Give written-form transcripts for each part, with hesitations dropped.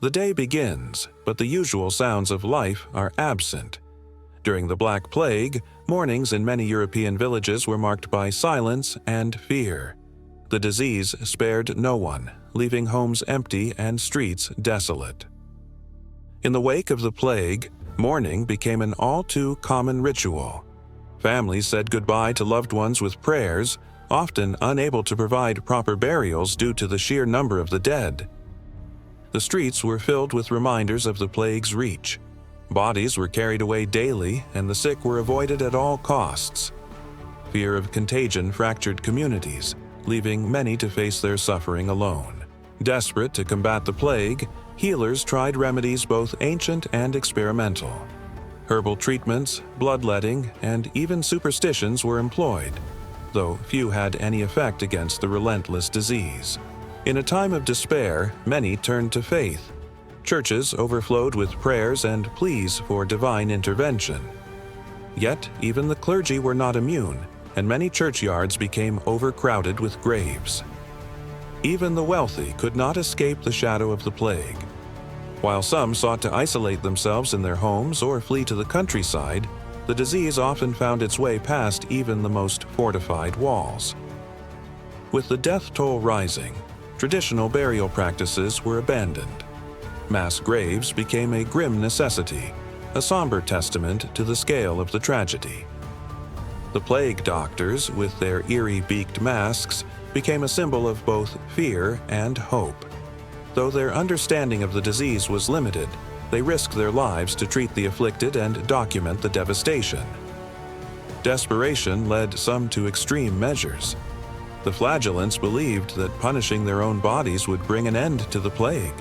The day begins, but the usual sounds of life are absent. During the Black Plague, mornings in many European villages were marked by silence and fear. The disease spared no one, leaving homes empty and streets desolate. In the wake of the plague, mourning became an all-too common ritual. Families said goodbye to loved ones with prayers, often unable to provide proper burials due to the sheer number of the dead. The streets were filled with reminders of the plague's reach. Bodies were carried away daily, and the sick were avoided at all costs. Fear of contagion fractured communities, leaving many to face their suffering alone. Desperate to combat the plague, healers tried remedies both ancient and experimental. Herbal treatments, bloodletting, and even superstitions were employed, though few had any effect against the relentless disease. In a time of despair, many turned to faith. Churches overflowed with prayers and pleas for divine intervention. Yet, even the clergy were not immune, and many churchyards became overcrowded with graves. Even the wealthy could not escape the shadow of the plague. While some sought to isolate themselves in their homes or flee to the countryside, the disease often found its way past even the most fortified walls. With the death toll rising, traditional burial practices were abandoned. Mass graves became a grim necessity, a somber testament to the scale of the tragedy. The plague doctors, with their eerie beaked masks, became a symbol of both fear and hope. Though their understanding of the disease was limited, they risked their lives to treat the afflicted and document the devastation. Desperation led some to extreme measures. The flagellants believed that punishing their own bodies would bring an end to the plague,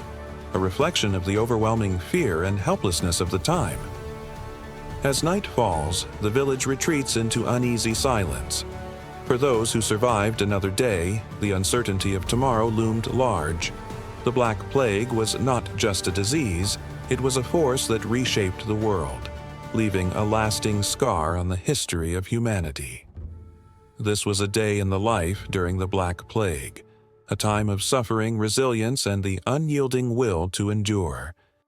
a reflection of the overwhelming fear and helplessness of the time. As night falls, the village retreats into uneasy silence. For those who survived another day, the uncertainty of tomorrow loomed large. The Black Plague was not just a disease, it was a force that reshaped the world, leaving a lasting scar on the history of humanity. This was a day in the life during the Black Plague, a time of suffering, resilience, and the unyielding will to endure.